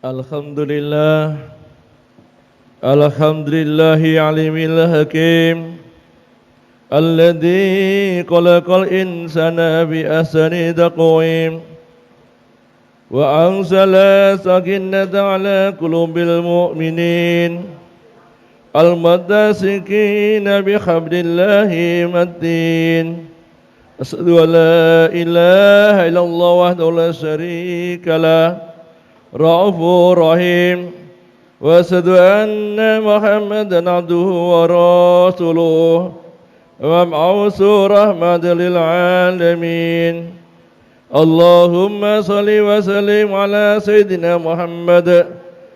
Alhamdulillah, Alhamdulillahi alimil hakim, alladzi khalaqal insana bi ahsani taqwim, wa anzala sakinata ala qulubil mu'minin, al-muttasikina bi hablillahi matin. Asyhadu an la ilaha illallah wahdahu la syarika lah, Ra'ufur Rahim, wa asyhadu anna Muhammadan abduhu wa rasuluh wa mab'usu rahmatan lil alamin. Allahumma salli wa sallim ala sayyidina Muhammad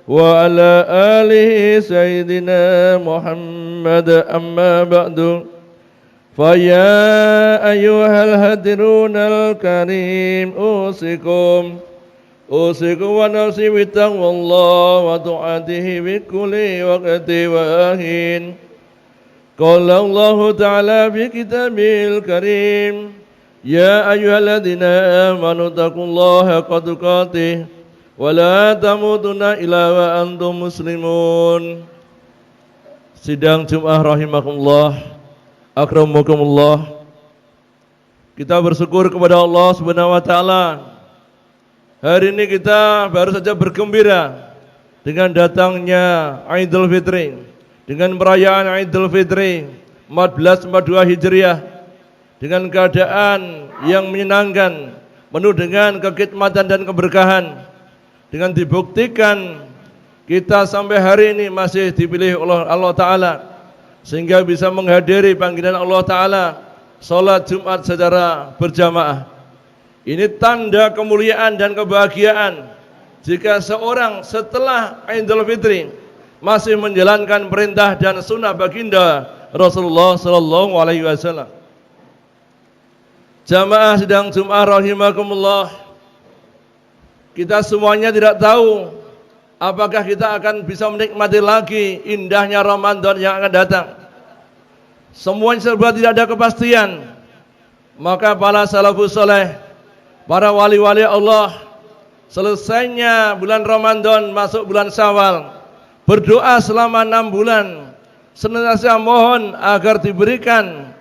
wa ala alihi sayyidina Muhammad, amma ba'du. Fa ya ayyuhal hadirunal karim, usikum wa nafsi bittaqwallah wa ta'atihi bi kulli waqti wa hin. Qala Allah ta'ala fi kitabil karim, ya ayyuhalladzina amanu taqullaha haqqa tuqatih wa la tamutunna illa wa antum muslimun. Sidang Jumat rahimakumullah, akramakumullah. Kita bersyukur kepada Allah Subhanahu wa taala. Hari ini kita baru saja bergembira dengan datangnya Idul Fitri, dengan perayaan Idul Fitri 1442 Hijriah, dengan keadaan yang menyenangkan, penuh dengan kekhidmatan dan keberkahan, dengan dibuktikan kita sampai hari ini masih dipilih oleh Allah Ta'ala, sehingga bisa menghadiri panggilan Allah Ta'ala sholat Jumat secara berjamaah. Ini tanda kemuliaan dan kebahagiaan jika seorang setelah Idul Fitri masih menjalankan perintah dan sunnah baginda Rasulullah sallallahu alaihi wasallam. Jamaah sidang Jumat rahimakumullah, kita semuanya tidak tahu apakah kita akan bisa menikmati lagi indahnya Ramadan yang akan datang. Semuanya serba tidak ada kepastian. Maka para salafus saleh, para wali-wali Allah, selesainya bulan Ramadan masuk bulan Syawal, berdoa selama 6 bulan, senantiasa mohon agar diberikan,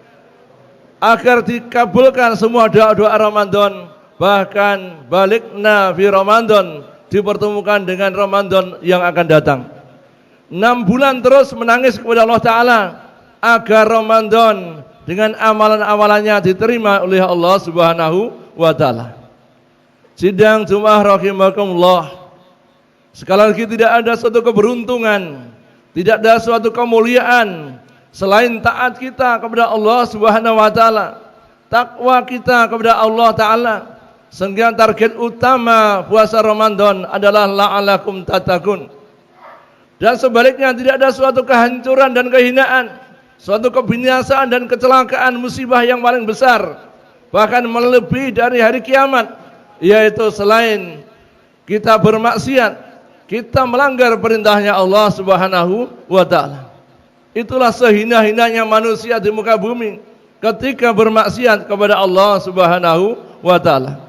agar dikabulkan semua doa-doa Ramadan. Bahkan balikna fi Ramadan, dipertemukan dengan Ramadan yang akan datang. 6 bulan terus menangis kepada Allah Ta'ala agar Ramadan dengan amalan-amalannya diterima oleh Allah Subhanahu wa ta'ala. Sidang Jumat rahimakumullah, sekali lagi tidak ada suatu keberuntungan, tidak ada suatu kemuliaan selain taat kita kepada Allah Subhanahu wa ta'ala, takwa kita kepada Allah Ta'ala, sehingga target utama puasa Ramadan adalah la'alakum tattaqun. Dan sebaliknya tidak ada suatu kehancuran dan kehinaan, suatu kebinasaan dan kecelakaan, musibah yang paling besar, bahkan melebihi dari hari kiamat, yaitu selain kita bermaksiat, kita melanggar perintahnya Allah Subhanahu wa ta'ala. Itulah sehina-hinanya manusia di muka bumi ketika bermaksiat kepada Allah Subhanahu wa ta'ala.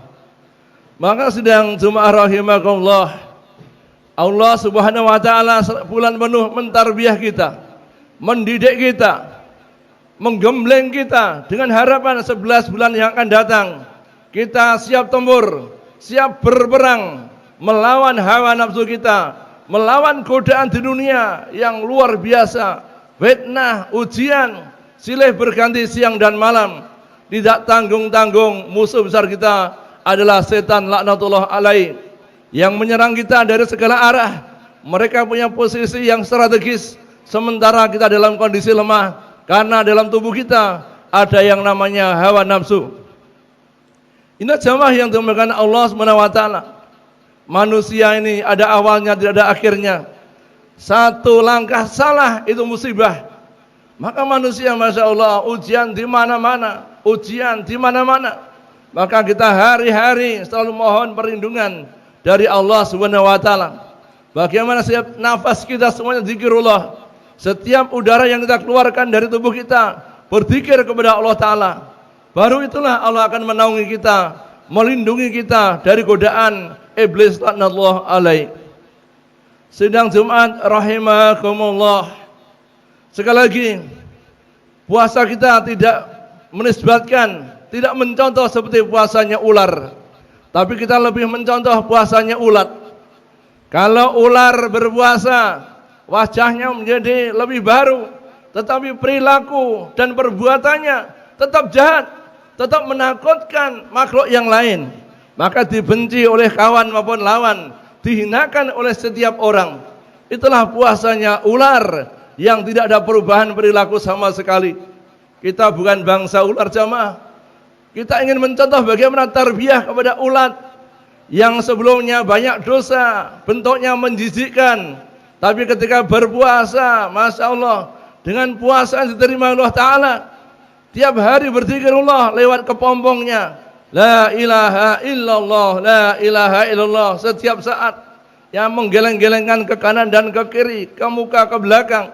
Maka sidang Jumat rahimakumullah, Allah Subhanahu wa ta'ala bulan penuh mentarbiyah kita, mendidik kita, menggembleng kita dengan harapan 11 bulan yang akan datang kita siap tempur, siap berperang melawan hawa nafsu kita, melawan godaan di dunia yang luar biasa, fitnah, ujian, silih berganti siang dan malam. Tidak tanggung-tanggung musuh besar kita adalah setan laknatullah alaih, yang menyerang kita dari segala arah. Mereka punya posisi yang strategis, sementara kita dalam kondisi lemah, karena dalam tubuh kita ada yang namanya hawa nafsu. Ini jamaah yang dimuliakan Allah Subhanahu wa ta'ala. Manusia ini ada awalnya, tidak ada akhirnya. Satu langkah salah itu musibah. Maka manusia, masya Allah, ujian di mana-mana, ujian di mana-mana. Maka kita hari-hari selalu mohon perlindungan dari Allah Subhanahu wa ta'ala. Bagaimana setiap nafas kita semuanya zikirullah, setiap udara yang kita keluarkan dari tubuh kita berzikir kepada Allah Ta'ala. Baru itulah Allah akan menaungi kita, melindungi kita dari godaan iblis laknatullah alaih. Sidang Jumat rahimakumullah. Sekali lagi, puasa kita tidak menisbatkan, tidak mencontoh seperti puasanya ular, tapi kita lebih mencontoh puasanya ulat. Kalau ular berpuasa, wajahnya menjadi lebih baru, tetapi perilaku dan perbuatannya tetap jahat, tetap menakutkan makhluk yang lain, maka dibenci oleh kawan maupun lawan, dihinakan oleh setiap orang. Itulah puasanya ular yang tidak ada perubahan perilaku sama sekali. Kita bukan bangsa ular jamaah. Kita ingin mencontoh bagaimana tarbiyah kepada ulat yang sebelumnya banyak dosa, bentuknya menjijikkan, tapi ketika berpuasa, Masya Allah, dengan puasa yang diterima Allah Ta'ala, tiap hari berzikirullah lewat kepompongnya, la ilaha illallah, la ilaha illallah, setiap saat, yang menggeleng-gelengkan ke kanan dan ke kiri, ke muka, ke belakang,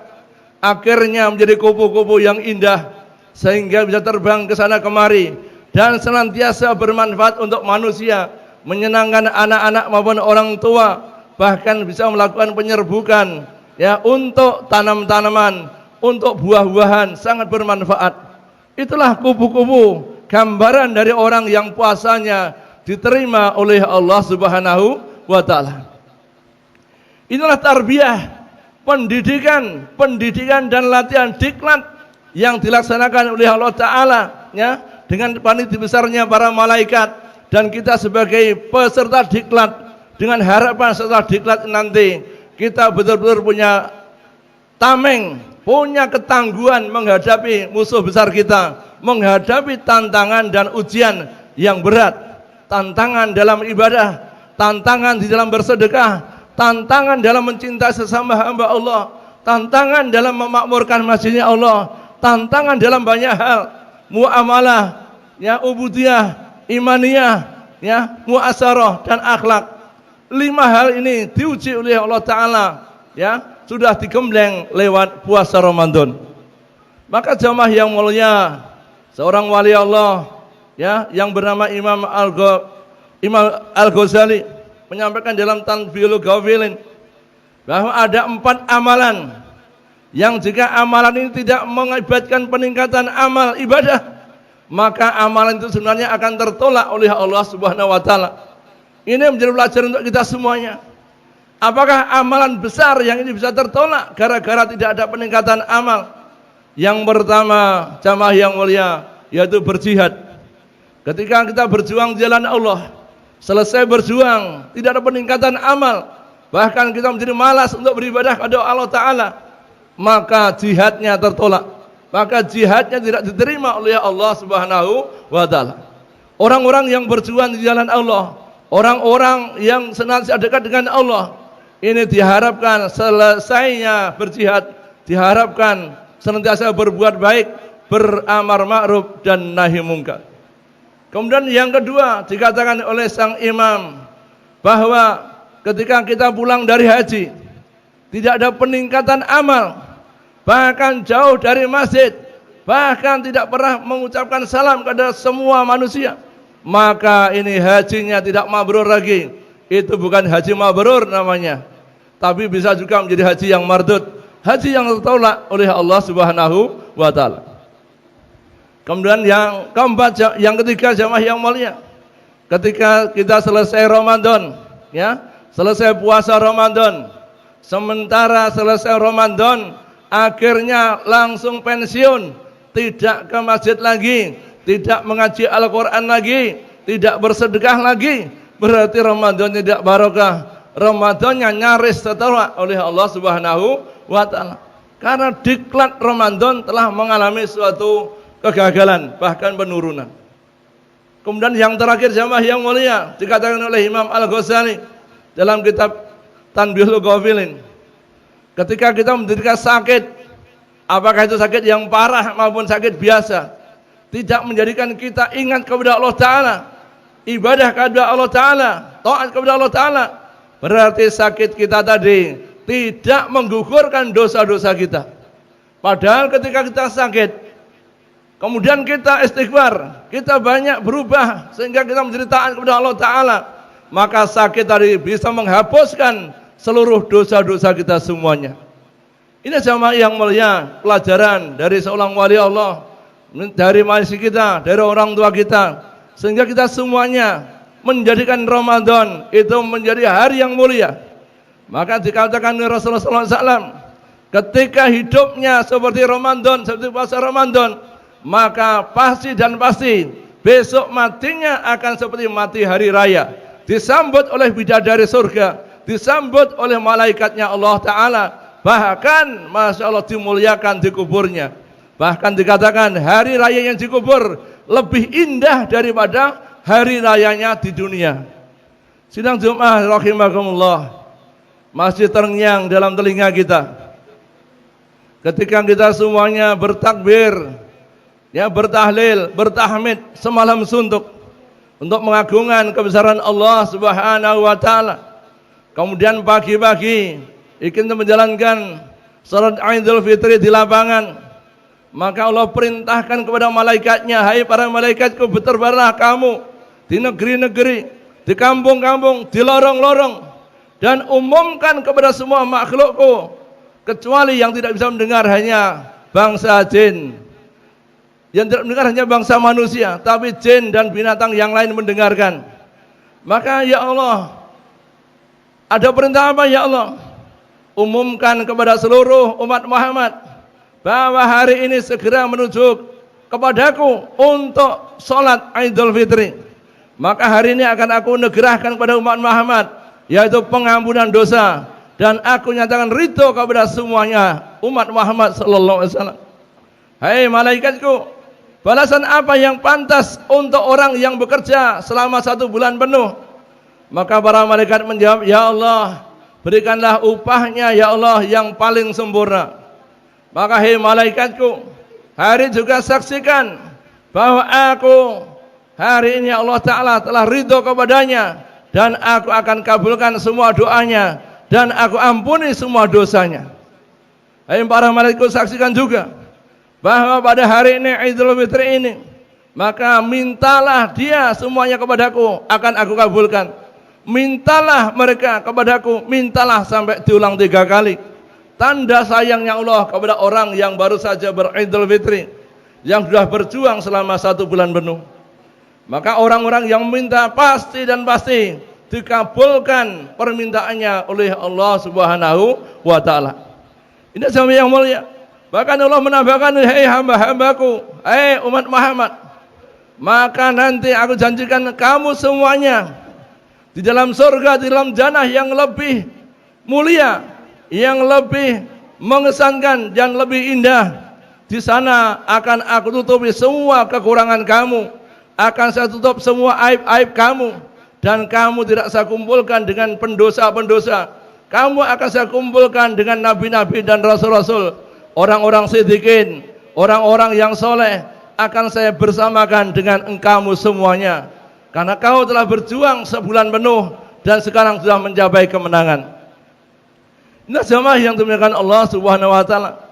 akhirnya menjadi kupu-kupu yang indah, sehingga bisa terbang ke sana kemari, dan senantiasa bermanfaat untuk manusia, menyenangkan anak-anak maupun orang tua, bahkan bisa melakukan penyerbukan, ya, untuk tanam-tanaman, untuk buah-buahan, sangat bermanfaat. Itulah kupu-kupu, gambaran dari orang yang puasanya diterima oleh Allah Subhanahu wa Ta'ala. Inilah tarbiyah, pendidikan dan latihan diklat yang dilaksanakan oleh Allah Ta'ala, ya, dengan panitia besarnya para malaikat, dan kita sebagai peserta diklat, dengan harapan setelah diklat nanti kita betul-betul punya tameng, punya ketangguhan menghadapi musuh besar kita, menghadapi tantangan dan ujian yang berat, tantangan dalam ibadah, tantangan di dalam bersedekah, tantangan dalam mencintai sesama hamba Allah, tantangan dalam memakmurkan masjidnya Allah, tantangan dalam banyak hal, muamalah, ya, ubudiyah, imaniyah, ya, muasarah dan akhlak. 5 hal ini diuji oleh Allah Ta'ala, ya, sudah digembleng lewat puasa Ramadan. Maka jamaah yang mulia, seorang wali Allah, ya, yang bernama Imam Al-Ghazali menyampaikan dalam Tanbihul Ghafilin bahwa ada 4 amalan yang jika amalan ini tidak mengakibatkan peningkatan amal ibadah, maka amalan itu sebenarnya akan tertolak oleh Allah Subhanahu wa Ta'ala. Ini menjadi pelajaran untuk kita semuanya. Apakah amalan besar yang ini bisa tertolak gara-gara tidak ada peningkatan amal? Yang pertama, jamaah yang mulia, yaitu berjihad. Ketika kita berjuang di jalan Allah, selesai berjuang, tidak ada peningkatan amal, bahkan kita menjadi malas untuk beribadah kepada Allah Ta'ala, maka jihadnya tertolak, maka jihadnya tidak diterima oleh Allah Subhanahu wa Ta'ala. Orang-orang yang berjuang di jalan Allah, orang-orang yang senantiasa dekat dengan Allah, ini diharapkan selesainya berjihad, diharapkan senantiasa berbuat baik, beramar ma'ruf dan nahi mungkar. Kemudian yang kedua dikatakan oleh sang imam bahwa ketika kita pulang dari haji, tidak ada peningkatan amal, bahkan jauh dari masjid, bahkan tidak pernah mengucapkan salam kepada semua manusia, maka ini hajinya tidak mabrur lagi. Itu bukan haji mabrur namanya, tapi bisa juga menjadi haji yang mardud, haji yang tertolak oleh Allah Subhanahu wa Ta'ala. Kemudian yang keempat, yang ketiga jamaah yang mulia, ketika kita selesai Ramadan, ya, selesai puasa Ramadan, sementara selesai Ramadan akhirnya langsung pensiun, tidak ke masjid lagi, tidak mengaji Al-Quran lagi, tidak bersedekah lagi, berarti Ramadan tidak barokah, Ramadannya nyaris tertolak oleh Allah Subhanahu wa Ta'ala, karena diklat Ramadan telah mengalami suatu kegagalan, bahkan penurunan. Kemudian yang terakhir jamaah yang mulia, dikatakan oleh Imam Al-Ghazali dalam kitab Tanbihul Ghafilin, ketika kita menderita sakit, apakah itu sakit yang parah maupun sakit biasa, tidak menjadikan kita ingat kepada Allah Ta'ala, ibadah kepada Allah Ta'ala, taat kepada Allah Ta'ala, berarti sakit kita tadi tidak menggugurkan dosa-dosa kita. Padahal ketika kita sakit, kemudian kita istighfar, kita banyak berubah sehingga kita menjadi taat kepada Allah Ta'ala, maka sakit tadi bisa menghapuskan seluruh dosa-dosa kita semuanya. Ini jamaah yang mulia, pelajaran dari seorang wali Allah, dari majelis kita, dari orang tua kita, sehingga kita semuanya menjadikan Ramadan itu menjadi hari yang mulia. Maka dikatakan oleh Rasulullah SAW, ketika hidupnya seperti Ramadan, seperti puasa Ramadan, maka pasti dan pasti besok matinya akan seperti mati hari raya, disambut oleh bidadari surga, disambut oleh malaikatnya Allah Ta'ala, bahkan Masya Allah dimuliakan di kuburnya. Bahkan dikatakan hari raya yang di kubur lebih indah daripada hari rayanya di dunia. Sidang Jumat rahimakumullah, masih terngiang dalam telinga kita ketika kita semuanya bertakbir, ya, bertahlil, bertahmid semalam suntuk untuk mengagungkan kebesaran Allah Subhanahu wa taala. Kemudian pagi-pagi ingin menjalankan salat Idul Fitri di lapangan, maka Allah perintahkan kepada malaikatnya, hai para malaikatku, bertebarlah kamu di negeri-negeri, di kampung-kampung, di lorong-lorong, dan umumkan kepada semua makhlukku, kecuali yang tidak bisa mendengar hanya bangsa jin. Yang tidak mendengar hanya bangsa manusia, tapi jin dan binatang yang lain mendengarkan. Maka ya Allah, ada perintah apa ya Allah? Umumkan kepada seluruh umat Muhammad bahwa hari ini segera menuju kepadaku untuk sholat Idul Fitri. Maka hari ini akan aku negerahkan kepada umat Muhammad, yaitu pengampunan dosa, dan aku nyatakan ridho kepada semuanya umat Muhammad sallallahu alaihi wasallam. Hai malaikatku, balasan apa yang pantas untuk orang yang bekerja selama 1 bulan penuh? Maka para malaikat menjawab, ya Allah, berikanlah upahnya ya Allah yang paling sempurna. Maka hai malaikatku, hari juga saksikan bahwa aku hari ini Allah Ta'ala telah ridho kepadanya, dan aku akan kabulkan semua doanya, dan aku ampuni semua dosanya. Hai para malaikat, saksikan juga bahwa pada hari ini Idul Fitri ini, maka mintalah dia semuanya kepadaku, akan aku kabulkan. Mintalah mereka kepadaku, mintalah sampai diulang 3 kali. Tanda sayangnya Allah kepada orang yang baru saja beridul fitri, yang sudah berjuang selama 1 bulan penuh. Maka orang-orang yang minta pasti dan pasti dikabulkan permintaannya oleh Allah Subhanahu wa taala. Ini sama yang mulia. Bahkan Allah menambahkan, hai hamba-hambaku, hai umat Muhammad, maka nanti aku janjikan kamu semuanya di dalam surga, di dalam jannah yang lebih mulia, yang lebih mengesankan, yang lebih indah. Di sana akan aku tutupi semua kekurangan kamu, akan saya tutup semua aib-aib kamu, dan kamu tidak saya kumpulkan dengan pendosa-pendosa. Kamu akan saya kumpulkan dengan nabi-nabi dan rasul-rasul, orang-orang siddiqin, orang-orang yang soleh, akan saya bersamakan dengan engkamu semuanya. Karena kau telah berjuang sebulan penuh dan sekarang sudah mencapai kemenangan. Ini jamaah yang dimuliakan Allah Subhanahu wa taala.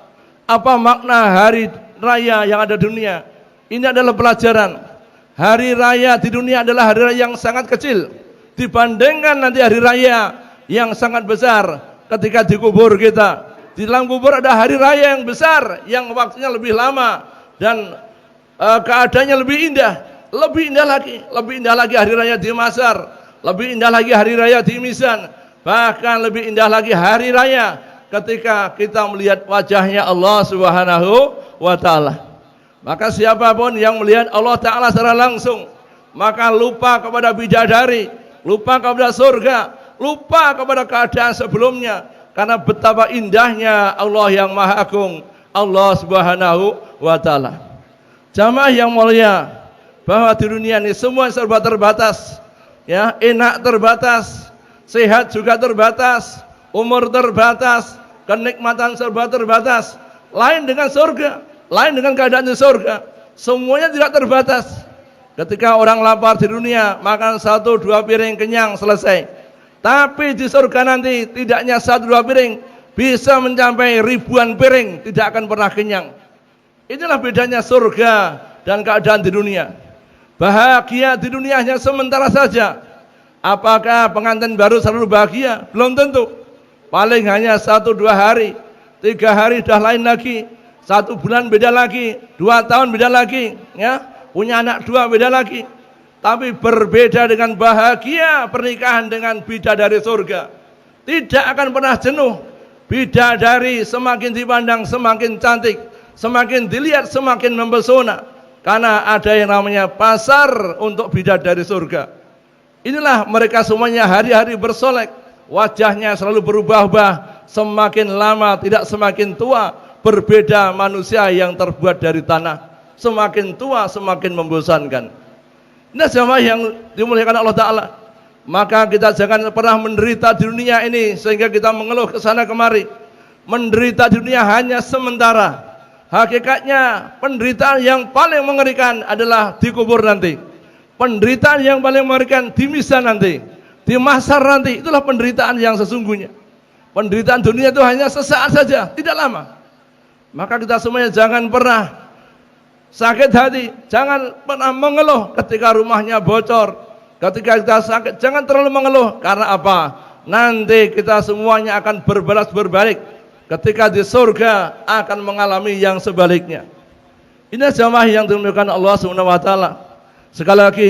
Apa makna hari raya yang ada di dunia? Ini adalah pelajaran. Hari raya di dunia adalah hari raya yang sangat kecil dibandingkan nanti hari raya yang sangat besar ketika di kubur kita. Di dalam kubur ada hari raya yang besar, yang waktunya lebih lama dan keadaannya lebih indah. Lebih indah lagi hari raya di Masar, lebih indah lagi hari raya di Mizan, bahkan lebih indah lagi hari raya ketika kita melihat wajahnya Allah Subhanahu wa taala. Maka siapapun yang melihat Allah Ta'ala secara langsung, maka lupa kepada bidadari, lupa kepada surga, lupa kepada keadaan sebelumnya, karena betapa indahnya Allah yang Maha Agung, Allah Subhanahu wa taala. Jamaah yang mulia, bahwa di dunia ini semua serba terbatas, ya, enak terbatas, sehat juga terbatas, umur terbatas, kenikmatan serba terbatas. Lain dengan surga, lain dengan keadaan di surga, semuanya tidak terbatas. Ketika orang lapar di dunia, makan 1-2 piring kenyang selesai. Tapi di surga nanti tidaknya 1-2 piring, bisa mencapai ribuan piring, tidak akan pernah kenyang. Inilah bedanya surga dan keadaan di dunia. Bahagia di dunia hanya sementara saja. Apakah pengantin baru selalu bahagia? Belum tentu. paling hanya 1-2 hari, 3 hari dah lain lagi, 1 bulan beda lagi, 2 tahun beda lagi, ya, punya anak 2 beda lagi. Tapi berbeda dengan bahagia pernikahan dengan bidadari surga. Tidak akan pernah jenuh. Bidadari semakin dipandang semakin cantik, semakin dilihat semakin mempesona. Karena ada yang namanya pasar untuk bidadari surga. Inilah mereka semuanya hari-hari bersolek. Wajahnya selalu berubah-ubah. Semakin lama tidak semakin tua. Berbeda manusia yang terbuat dari tanah. Semakin tua semakin membosankan. Ini jamaah yang dimuliakan Allah Ta'ala. Maka kita jangan pernah menderita di dunia ini sehingga kita mengeluh ke sana kemari. Menderita di dunia hanya sementara. Hakikatnya penderitaan yang paling mengerikan adalah di kubur nanti. Penderitaan yang paling mengerikan di misa nanti, di mahsyar nanti. Itulah penderitaan yang sesungguhnya. Penderitaan dunia itu hanya sesaat saja, tidak lama. Maka kita semuanya jangan pernah sakit hati, jangan pernah mengeluh ketika rumahnya bocor, ketika kita sakit. Jangan terlalu mengeluh. Karena apa? Nanti kita semuanya akan berbalas berbalik. Ketika di surga akan mengalami yang sebaliknya. Ini jamaah yang dimuliakan Allah Subhanahu wa taala. Sekali lagi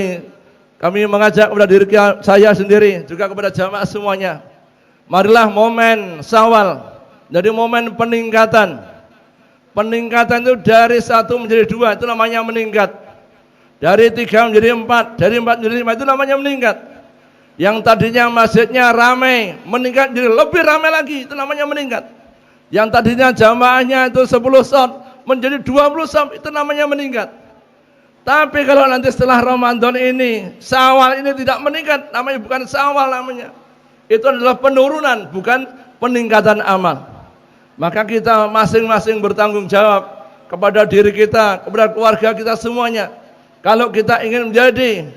kami mengajak kepada diri saya sendiri, juga kepada jamaah semuanya. Marilah momen Syawal jadi momen peningkatan. Peningkatan itu dari 1 menjadi 2, itu namanya meningkat. Dari 3 menjadi 4, dari 4 menjadi 5, itu namanya meningkat. Yang tadinya masjidnya ramai, meningkat jadi lebih ramai lagi, itu namanya meningkat. Yang tadinya jamaahnya itu 10 shot menjadi 20 shot, itu namanya meningkat. Tapi kalau nanti setelah Ramadan ini, Syawal ini tidak meningkat, namanya bukan Syawal namanya. Itu adalah penurunan, bukan peningkatan amal. Maka kita masing-masing bertanggung jawab kepada diri kita, kepada keluarga kita semuanya. Kalau kita ingin menjadi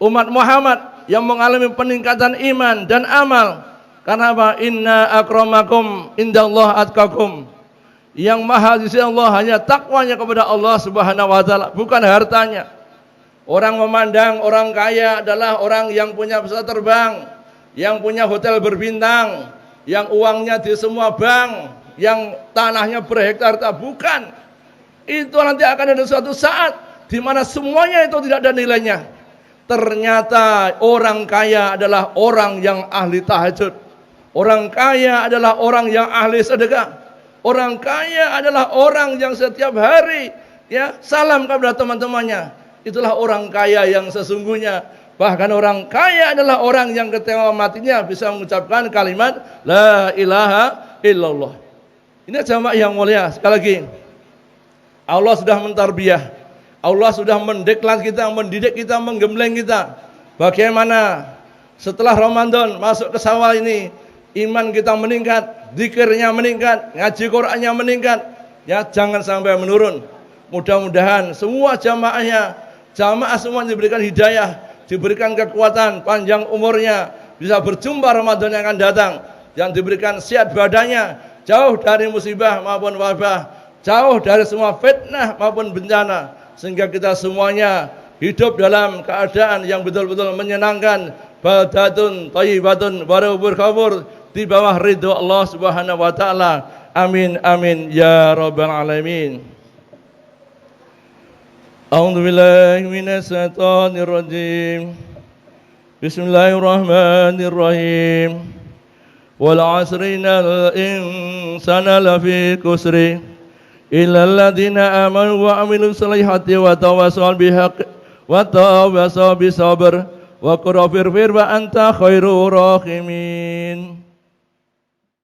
umat Muhammad yang mengalami peningkatan iman dan amal. Karena apa? Inna akramakum indallah atqakum. Yang mahal di sisi Allah hanya takwanya kepada Allah Subhanahu wa taala, bukan hartanya. Orang memandang orang kaya adalah orang yang punya pesawat terbang, yang punya hotel berbintang, yang uangnya di semua bank, yang tanahnya berhektar. Bukan. Itu nanti akan ada suatu saat di mana semuanya itu tidak ada nilainya. Ternyata orang kaya adalah orang yang ahli tahajud. Orang kaya adalah orang yang ahli sedekah. Orang kaya adalah orang yang setiap hari ya salam kepada teman-temannya. Itulah orang kaya yang sesungguhnya. Bahkan orang kaya adalah orang yang ketika matinya bisa mengucapkan kalimat la ilaha illallah. Ini jamaah yang mulia. Sekali lagi, Allah sudah mentarbiyah. Allah sudah mendeklar kita, mendidik kita, menggembleng kita. Bagaimana setelah Ramadan masuk ke Syawal ini, iman kita meningkat, zikirnya meningkat, ngaji Qur'annya meningkat. Ya, jangan sampai menurun. Mudah-mudahan semua jamaahnya, jamaah semua diberikan hidayah, diberikan kekuatan, panjang umurnya, bisa berjumpa Ramadan yang akan datang, yang diberikan sehat badannya, jauh dari musibah maupun wabah, jauh dari semua fitnah maupun bencana, sehingga kita semuanya hidup dalam keadaan yang betul-betul menyenangkan, baldatun thayyibatun warabur kafur, di bawah ridho Allah Subhanahu wa taala. Amin amin ya rabbal alamin. A'udzu billahi minasy syaithanir rajim. Bismillahirrahmanirrahim. Wal 'asri innal insana lafi khusr illa alladziina aamanu wa 'amilus shalihati wa tawassaw bil haqqi wa tawassaw bis sabr wa qul firfir wa anta khairur rahimin.